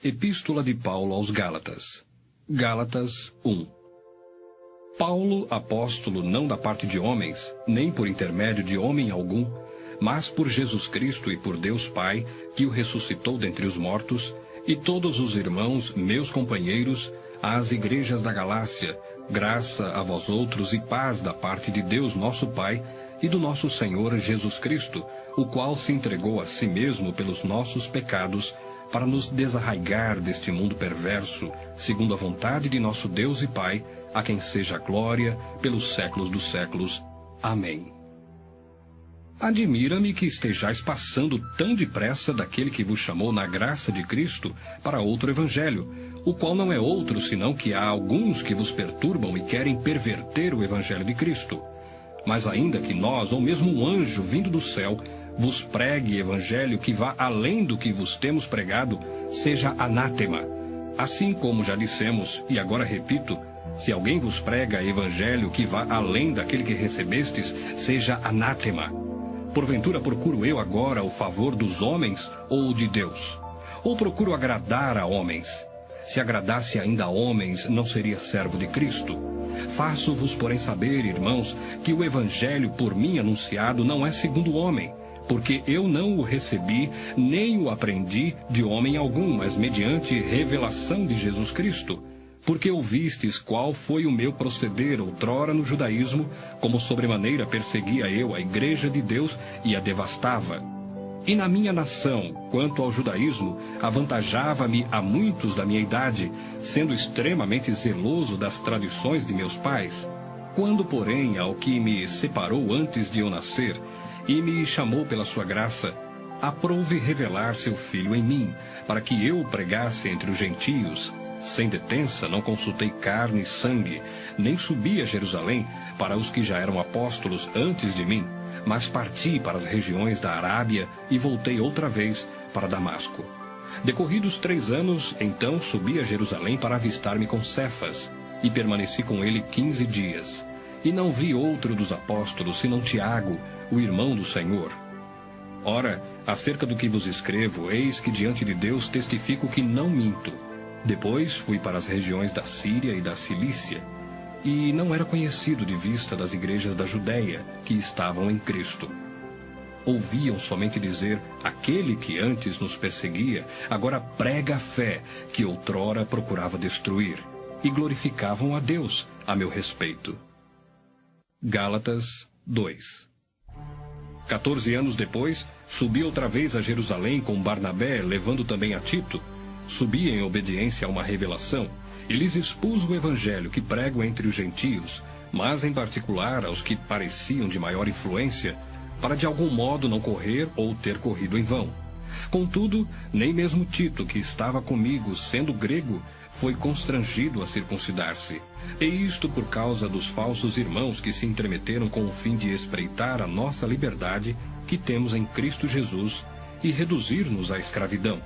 Epístola de Paulo aos Gálatas. Gálatas 1. Paulo, apóstolo não da parte de homens, nem por intermédio de homem algum, mas por Jesus Cristo e por Deus Pai, que o ressuscitou dentre os mortos, e todos os irmãos, meus companheiros, às igrejas da Galácia, graça a vós outros e paz da parte de Deus nosso Pai e do nosso Senhor Jesus Cristo, o qual se entregou a si mesmo pelos nossos pecados, para nos desarraigar deste mundo perverso, segundo a vontade de nosso Deus e Pai, a quem seja a glória pelos séculos dos séculos. Amém. Admira-me que estejais passando tão depressa daquele que vos chamou na graça de Cristo para outro evangelho, o qual não é outro senão que há alguns que vos perturbam e querem perverter o evangelho de Cristo. Mas ainda que nós, ou mesmo um anjo vindo do céu, vos pregue evangelho que vá além do que vos temos pregado, seja anátema. Assim como já dissemos, e agora repito, se alguém vos prega evangelho que vá além daquele que recebestes, seja anátema. Porventura procuro eu agora o favor dos homens ou de Deus? Ou procuro agradar a homens? Se agradasse ainda a homens, não seria servo de Cristo. Faço-vos, porém, saber, irmãos, que o evangelho por mim anunciado não é segundo o homem, porque eu não o recebi, nem o aprendi de homem algum, mas mediante revelação de Jesus Cristo. Porque ouvistes qual foi o meu proceder outrora no judaísmo, como sobremaneira perseguia eu a igreja de Deus e a devastava. E na minha nação, quanto ao judaísmo, avantajava-me a muitos da minha idade, sendo extremamente zeloso das tradições de meus pais. Quando, porém, ao que me separou antes de eu nascer, e me chamou pela sua graça, aprouve revelar seu Filho em mim, para que eu o pregasse entre os gentios. Sem detença, não consultei carne e sangue, nem subi a Jerusalém para os que já eram apóstolos antes de mim, mas parti para as regiões da Arábia e voltei outra vez para Damasco. Decorridos 3 anos, então subi a Jerusalém para avistar-me com Cefas, e permaneci com ele 15 dias. E não vi outro dos apóstolos, senão Tiago, o irmão do Senhor. Ora, acerca do que vos escrevo, eis que diante de Deus testifico que não minto. Depois fui para as regiões da Síria e da Cilícia, e não era conhecido de vista das igrejas da Judéia, que estavam em Cristo. Ouviam somente dizer, aquele que antes nos perseguia, agora prega a fé, que outrora procurava destruir, e glorificavam a Deus a meu respeito. Gálatas 2. 14 anos depois, subi outra vez a Jerusalém com Barnabé, levando também a Tito. Subi em obediência a uma revelação, e lhes expus o evangelho que prego entre os gentios, mas em particular aos que pareciam de maior influência, para de algum modo não correr ou ter corrido em vão. Contudo, nem mesmo Tito, que estava comigo, sendo grego, foi constrangido a circuncidar-se. E isto por causa dos falsos irmãos que se entremeteram com o fim de espreitar a nossa liberdade que temos em Cristo Jesus e reduzir-nos à escravidão,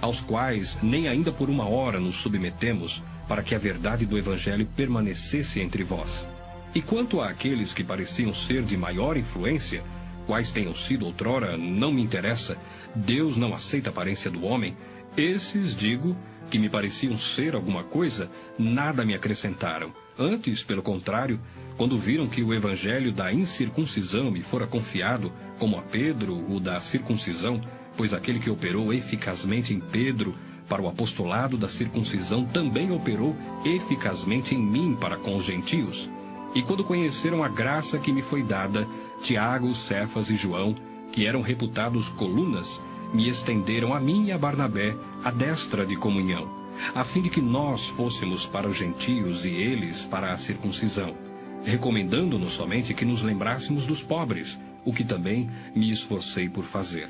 aos quais nem ainda por uma hora nos submetemos, para que a verdade do Evangelho permanecesse entre vós. E quanto àqueles que pareciam ser de maior influência, quais tenham sido outrora, não me interessa, Deus não aceita a aparência do homem, esses, digo, que me pareciam ser alguma coisa, nada me acrescentaram. Antes, pelo contrário, quando viram que o evangelho da incircuncisão me fora confiado, como a Pedro o da circuncisão, pois aquele que operou eficazmente em Pedro para o apostolado da circuncisão também operou eficazmente em mim para com os gentios. E quando conheceram a graça que me foi dada, Tiago, Cefas e João, que eram reputados colunas, me estenderam a mim e a Barnabé a destra de comunhão, a fim de que nós fôssemos para os gentios e eles para a circuncisão, recomendando-nos somente que nos lembrássemos dos pobres, o que também me esforcei por fazer.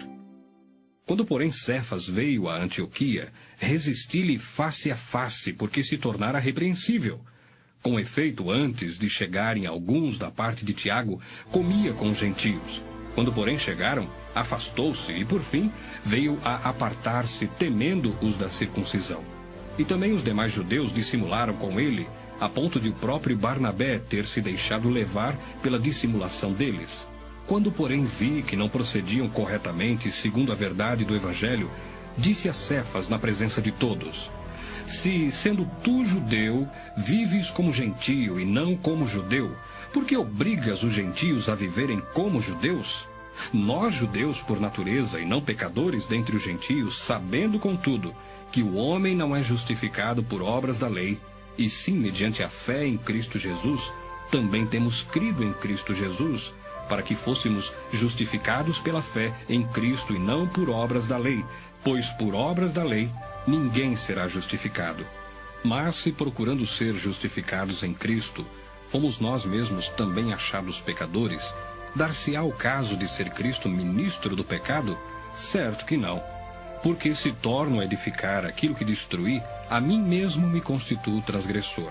Quando, porém, Cefas veio a Antioquia, resisti-lhe face a face, porque se tornara repreensível. Com efeito, antes de chegarem alguns da parte de Tiago, comia com os gentios. Quando, porém, chegaram, afastou-se e, por fim, veio a apartar-se, temendo os da circuncisão. E também os demais judeus dissimularam com ele, a ponto de o próprio Barnabé ter se deixado levar pela dissimulação deles. Quando, porém, vi que não procediam corretamente segundo a verdade do Evangelho, disse a Cefas na presença de todos: Se, sendo tu judeu, vives como gentio e não como judeu, por que obrigas os gentios a viverem como judeus? Nós, judeus por natureza e não pecadores dentre os gentios, sabendo, contudo, que o homem não é justificado por obras da lei, e sim mediante a fé em Cristo Jesus, também temos crido em Cristo Jesus, para que fôssemos justificados pela fé em Cristo e não por obras da lei, pois por obras da lei ninguém será justificado. Mas se procurando ser justificados em Cristo, fomos nós mesmos também achados pecadores, dar-se-á o caso de ser Cristo ministro do pecado? Certo que não. Porque se torno a edificar aquilo que destruí, a mim mesmo me constituo transgressor.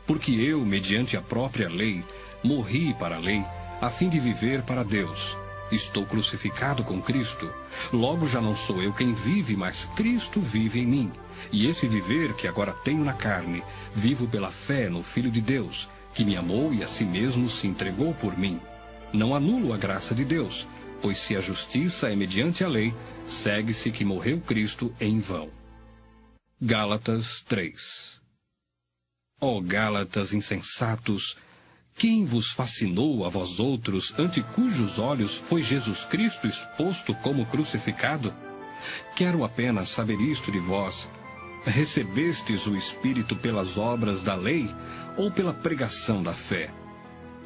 Porque eu, mediante a própria lei, morri para a lei, a fim de viver para Deus. Estou crucificado com Cristo. Logo já não sou eu quem vive, mas Cristo vive em mim. E esse viver que agora tenho na carne, vivo pela fé no Filho de Deus, que me amou e a si mesmo se entregou por mim. Não anulo a graça de Deus, pois se a justiça é mediante a lei, segue-se que morreu Cristo em vão. Gálatas 3. Ó Gálatas insensatos, quem vos fascinou a vós outros, ante cujos olhos foi Jesus Cristo exposto como crucificado? Quero apenas saber isto de vós: recebestes o Espírito pelas obras da lei ou pela pregação da fé?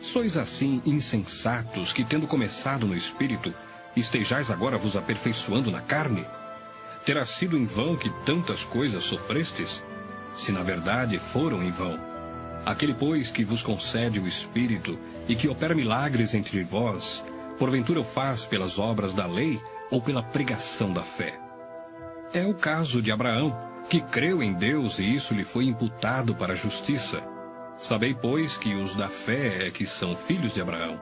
Sois assim insensatos que, tendo começado no Espírito, estejais agora vos aperfeiçoando na carne? Terá sido em vão que tantas coisas sofrestes? Se na verdade foram em vão. Aquele, pois, que vos concede o Espírito e que opera milagres entre vós, porventura o faz pelas obras da lei ou pela pregação da fé? É o caso de Abraão, que creu em Deus e isso lhe foi imputado para a justiça. Sabei, pois, que os da fé é que são filhos de Abraão.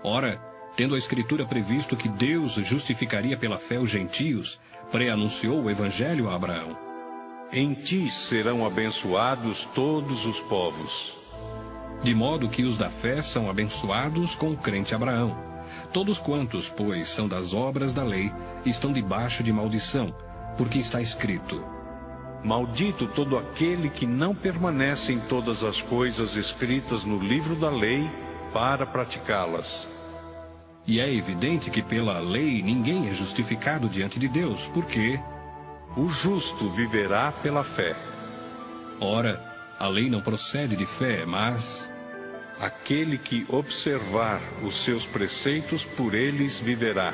Ora, tendo a Escritura previsto que Deus justificaria pela fé os gentios, pré-anunciou o Evangelho a Abraão. Em ti serão abençoados todos os povos. De modo que os da fé são abençoados com o crente Abraão. Todos quantos, pois, são das obras da lei, estão debaixo de maldição, porque está escrito: Maldito todo aquele que não permanece em todas as coisas escritas no livro da lei para praticá-las. E é evidente que pela lei ninguém é justificado diante de Deus, porque o justo viverá pela fé. Ora, a lei não procede de fé, mas aquele que observar os seus preceitos, por eles viverá.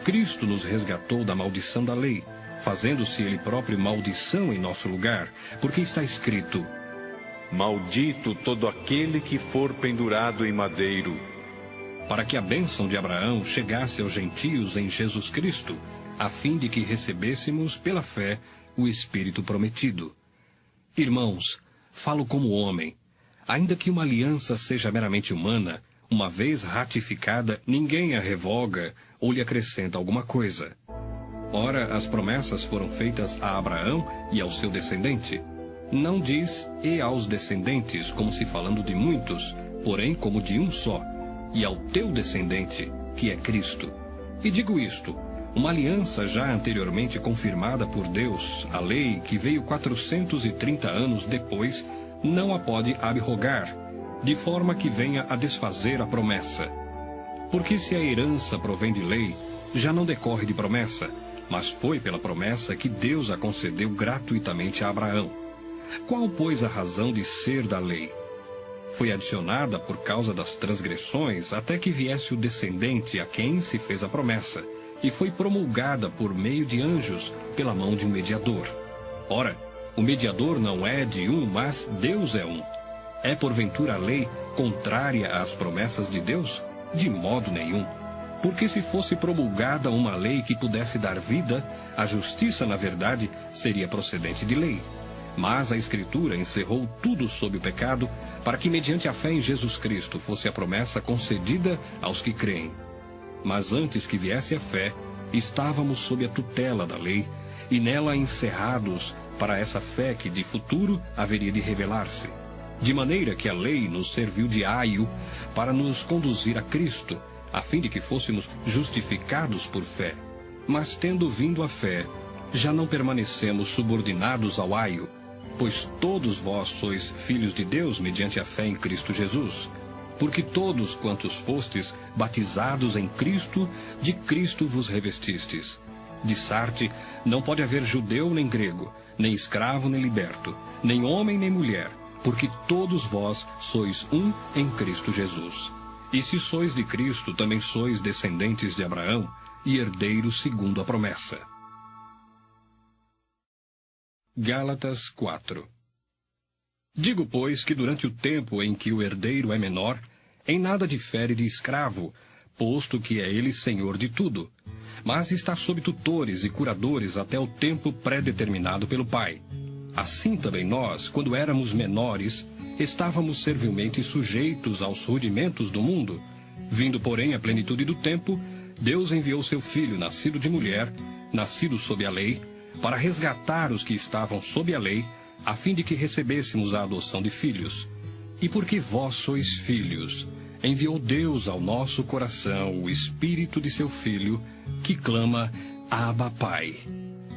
Cristo nos resgatou da maldição da lei, fazendo-se ele próprio maldição em nosso lugar, porque está escrito: Maldito todo aquele que for pendurado em madeiro. Para que a bênção de Abraão chegasse aos gentios em Jesus Cristo, a fim de que recebêssemos pela fé o Espírito prometido. Irmãos, falo como homem. Ainda que uma aliança seja meramente humana, uma vez ratificada, ninguém a revoga ou lhe acrescenta alguma coisa. Ora, as promessas foram feitas a Abraão e ao seu descendente. Não diz "e aos descendentes", como se falando de muitos, porém como de um só, e ao teu descendente, que é Cristo. E digo isto: uma aliança já anteriormente confirmada por Deus, a lei, que veio 430 anos depois, não a pode abrogar, de forma que venha a desfazer a promessa. Porque se a herança provém de lei, já não decorre de promessa, mas foi pela promessa que Deus a concedeu gratuitamente a Abraão. Qual, pois, a razão de ser da lei? Foi adicionada por causa das transgressões, até que viesse o descendente a quem se fez a promessa, e foi promulgada por meio de anjos, pela mão de um mediador. Ora, o mediador não é de um, mas Deus é um. É porventura a lei contrária às promessas de Deus? De modo nenhum. Porque se fosse promulgada uma lei que pudesse dar vida, a justiça, na verdade, seria procedente de lei. Mas a Escritura encerrou tudo sob o pecado, para que mediante a fé em Jesus Cristo fosse a promessa concedida aos que creem. Mas antes que viesse a fé, estávamos sob a tutela da lei, e nela encerrados para essa fé que de futuro haveria de revelar-se. De maneira que a lei nos serviu de aio para nos conduzir a Cristo, a fim de que fôssemos justificados por fé. Mas tendo vindo a fé, Já não permanecemos subordinados ao aio, pois todos vós sois filhos de Deus mediante a fé em Cristo Jesus. Porque todos quantos fostes batizados em Cristo, de Cristo vos revestistes. De Sarte, não pode haver judeu nem grego, nem escravo nem liberto, nem homem nem mulher, porque todos vós sois um em Cristo Jesus. E se sois de Cristo, também sois descendentes de Abraão e herdeiros segundo a promessa. Gálatas 4. Digo, pois, que durante o tempo em que o herdeiro é menor, em nada difere de escravo, posto que é ele senhor de tudo, mas está sob tutores e curadores até o tempo pré-determinado pelo Pai. Assim também nós, quando éramos menores, estávamos servilmente sujeitos aos rudimentos do mundo. Vindo, porém, à plenitude do tempo, Deus enviou seu Filho, nascido de mulher, nascido sob a lei, para resgatar os que estavam sob a lei, a fim de que recebêssemos a adoção de filhos. E porque vós sois filhos, enviou Deus ao nosso coração o Espírito de seu Filho, que clama, Abba, Pai.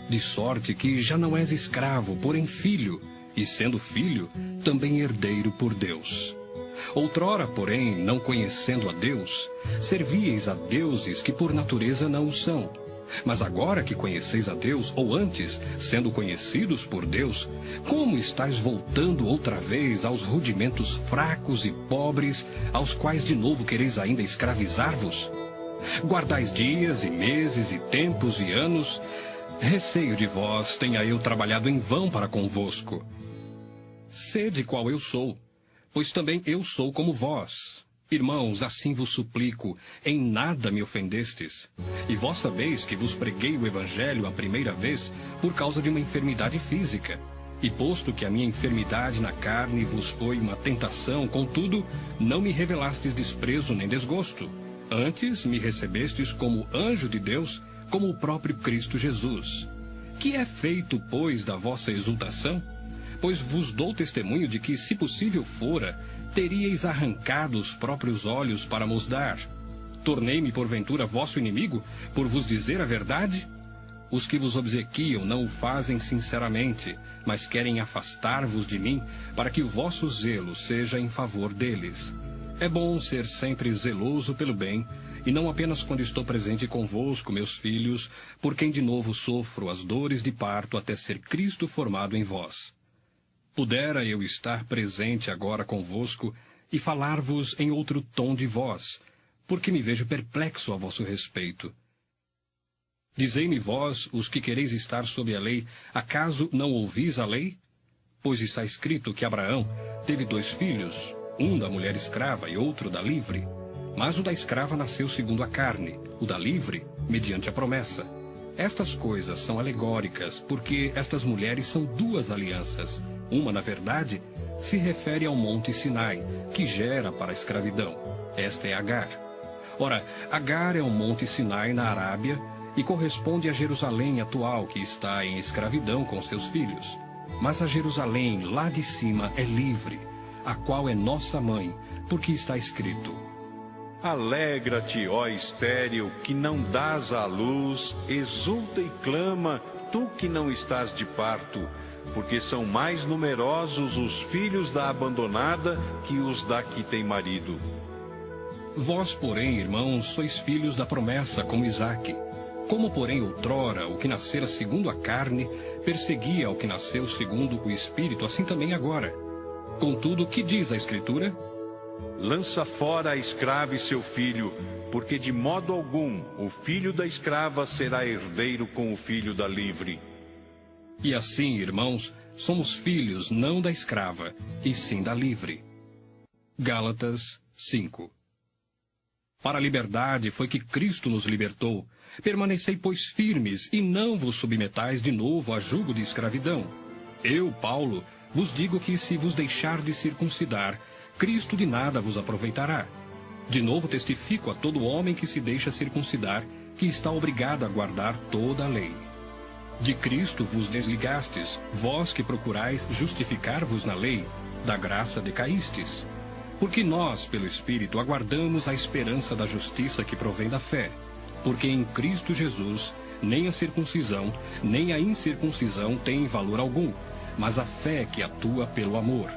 De sorte que já não és escravo, porém filho, e sendo filho, também herdeiro por Deus. Outrora, porém, não conhecendo a Deus, servíeis a deuses que por natureza não o são. Mas agora que conheceis a Deus, ou antes, sendo conhecidos por Deus, como estáis voltando outra vez aos rudimentos fracos e pobres, aos quais de novo quereis ainda escravizar-vos? Guardais dias e meses e tempos e anos. Receio de vós tenha eu trabalhado em vão para convosco. Sede qual eu sou, pois também eu sou como vós. Irmãos, assim vos suplico, em nada me ofendestes. E vós sabeis que vos preguei o Evangelho a primeira vez por causa de uma enfermidade física. E posto que a minha enfermidade na carne vos foi uma tentação, contudo, não me revelastes desprezo nem desgosto. Antes me recebestes como anjo de Deus, como o próprio Cristo Jesus. Que é feito, pois, da vossa exultação? Pois vos dou testemunho de que, se possível fora, teríeis arrancado os próprios olhos para mos dar. Tornei-me, porventura, vosso inimigo, por vos dizer a verdade? Os que vos obsequiam não o fazem sinceramente, mas querem afastar-vos de mim, para que o vosso zelo seja em favor deles. É bom ser sempre zeloso pelo bem, e não apenas quando estou presente convosco, meus filhos, por quem de novo sofro as dores de parto até ser Cristo formado em vós. Pudera eu estar presente agora convosco e falar-vos em outro tom de voz, porque me vejo perplexo a vosso respeito. Dizei-me vós, os que quereis estar sob a lei, acaso não ouvis a lei? Pois está escrito que Abraão teve 2 filhos, um da mulher escrava e outro da livre. Mas o da escrava nasceu segundo a carne, o da livre, mediante a promessa. Estas coisas são alegóricas, porque estas mulheres são 2 alianças. Uma, na verdade, se refere ao monte Sinai, que gera para a escravidão. Esta é Agar. Ora, Agar é o monte Sinai na Arábia e corresponde a Jerusalém atual, que está em escravidão com seus filhos. Mas a Jerusalém, lá de cima, é livre, a qual é nossa mãe, porque está escrito: Alegra-te, ó estéril, que não dás à luz, exulta e clama, tu que não estás de parto, porque são mais numerosos os filhos da abandonada que os da que tem marido. Vós, porém, irmãos, sois filhos da promessa, como Isaque. Como, porém, outrora, o que nascera segundo a carne, perseguia o que nasceu segundo o Espírito, assim também agora. Contudo, que diz a Escritura? Lança fora a escrava e seu filho, porque de modo algum o filho da escrava será herdeiro com o filho da livre. E assim, irmãos, somos filhos não da escrava, e sim da livre. Gálatas 5. Para a liberdade foi que Cristo nos libertou. Permanecei, pois, firmes, e não vos submetais de novo a jugo de escravidão. Eu, Paulo, vos digo que se vos deixardes circuncidar, Cristo de nada vos aproveitará. De novo testifico a todo homem que se deixa circuncidar, que está obrigado a guardar toda a lei. De Cristo vos desligastes, vós que procurais justificar-vos na lei, da graça decaístes. Porque nós, pelo Espírito, aguardamos a esperança da justiça que provém da fé. Porque em Cristo Jesus Nem a circuncisão, nem a incircuncisão têm valor algum, mas a fé que atua pelo amor.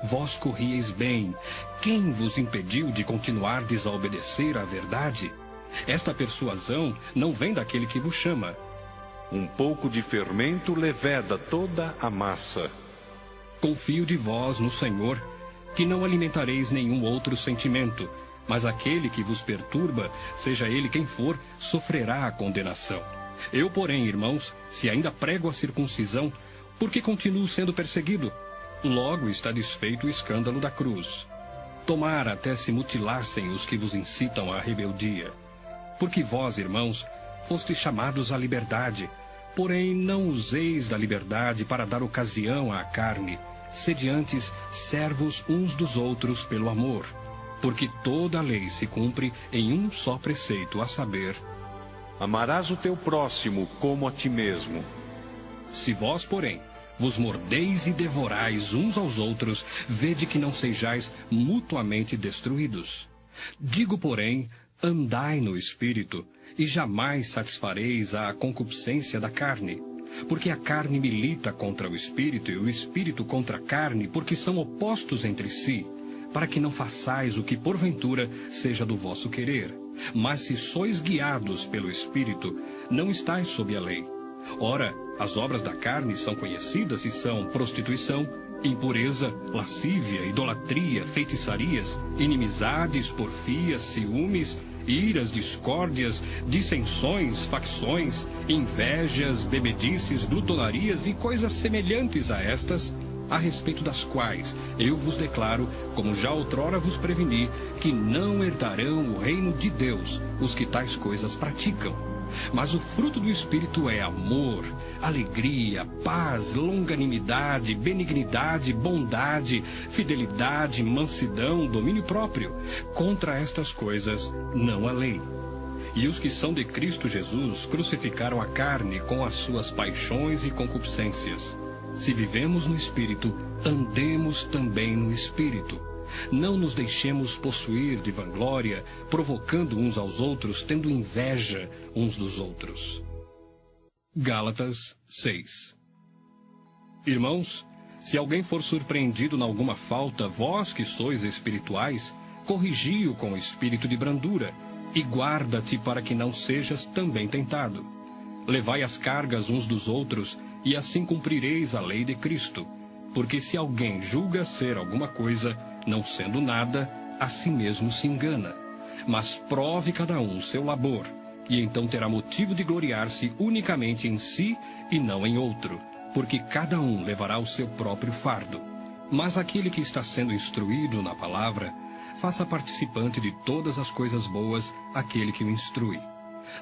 Vós corrieis bem. Quem vos impediu de continuardes a obedecer à verdade? Esta persuasão não vem daquele que vos chama. Um pouco de fermento leveda toda a massa. Confio de vós no Senhor, que não alimentareis nenhum outro sentimento, mas aquele que vos perturba, seja ele quem for, sofrerá a condenação. Eu, porém, irmãos, se ainda prego a circuncisão, por que continuo sendo perseguido? Logo está desfeito o escândalo da cruz. Tomara até se mutilassem os que vos incitam à rebeldia. Porque vós, irmãos, fostes chamados à liberdade, porém não useis da liberdade para dar ocasião à carne, sede antes servos uns dos outros pelo amor. Porque toda a lei se cumpre em um só preceito, a saber: amarás o teu próximo como a ti mesmo. Se vós, porém, vos mordeis e devorais uns aos outros, vede que não sejais mutuamente destruídos. Digo, porém, andai no Espírito, e jamais satisfareis a concupiscência da carne. Porque a carne milita contra o Espírito, e o Espírito contra a carne, porque são opostos entre si, para que não façais o que porventura seja do vosso querer. Mas se sois guiados pelo Espírito, não estáis sob a lei. Ora, as obras da carne são conhecidas e são prostituição, impureza, lascívia, idolatria, feitiçarias, inimizades, porfias, ciúmes, iras, discórdias, dissensões, facções, invejas, bebedices, glutonarias e coisas semelhantes a estas, a respeito das quais eu vos declaro, como já outrora vos preveni, que não herdarão o reino de Deus os que tais coisas praticam. Mas o fruto do Espírito é amor, alegria, paz, longanimidade, benignidade, bondade, fidelidade, mansidão, domínio próprio. Contra estas coisas não há lei. E os que são de Cristo Jesus crucificaram a carne com as suas paixões e concupiscências. Se vivemos no Espírito, andemos também no Espírito. Não nos deixemos possuir de vanglória, provocando uns aos outros, tendo inveja uns dos outros. Gálatas 6. Irmãos, se alguém for surpreendido em alguma falta, vós que sois espirituais, corrigi-o com espírito de brandura, e guarda-te para que não sejas também tentado. Levai as cargas uns dos outros, e assim cumprireis a lei de Cristo. Porque se alguém julga ser alguma coisa, não sendo nada, a si mesmo se engana. Mas prove cada um seu labor, e então terá motivo de gloriar-se unicamente em si e não em outro, porque cada um levará o seu próprio fardo. Mas aquele que está sendo instruído na palavra, faça participante de todas as coisas boas aquele que o instrui.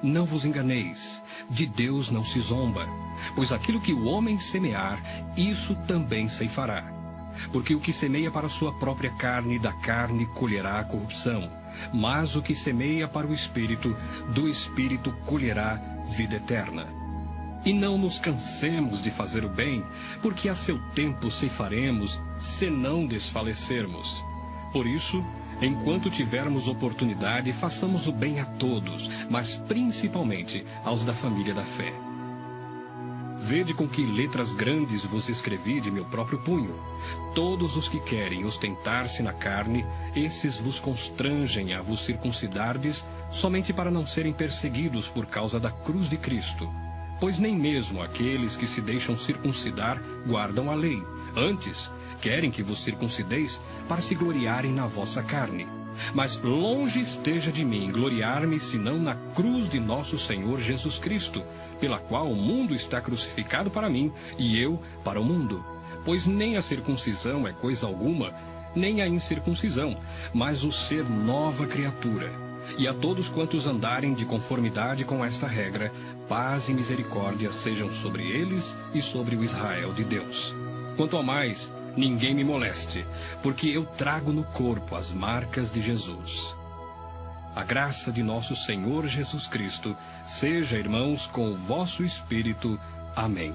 Não vos enganeis, de Deus não se zomba, pois aquilo que o homem semear, isso também ceifará. Porque o que semeia para a sua própria carne, da carne colherá a corrupção, mas o que semeia para o Espírito, do Espírito colherá vida eterna. E não nos cansemos de fazer o bem, porque a seu tempo ceifaremos, se não desfalecermos. Por isso, enquanto tivermos oportunidade, façamos o bem a todos, mas principalmente aos da família da fé. Vede com que letras grandes vos escrevi de meu próprio punho. Todos os que querem ostentar-se na carne, esses vos constrangem a vos circuncidardes, somente para não serem perseguidos por causa da cruz de Cristo. Pois nem mesmo aqueles que se deixam circuncidar guardam a lei. Antes, querem que vos circuncideis para se gloriarem na vossa carne. Mas longe esteja de mim gloriar-me, senão na cruz de nosso Senhor Jesus Cristo, pela qual o mundo está crucificado para mim, e eu para o mundo. Pois nem a circuncisão é coisa alguma, nem a incircuncisão, mas o ser nova criatura. E a todos quantos andarem de conformidade com esta regra, paz e misericórdia sejam sobre eles e sobre o Israel de Deus. Quanto ao mais, ninguém me moleste, porque eu trago no corpo as marcas de Jesus. A graça de nosso Senhor Jesus Cristo seja, irmãos, com o vosso espírito. Amém.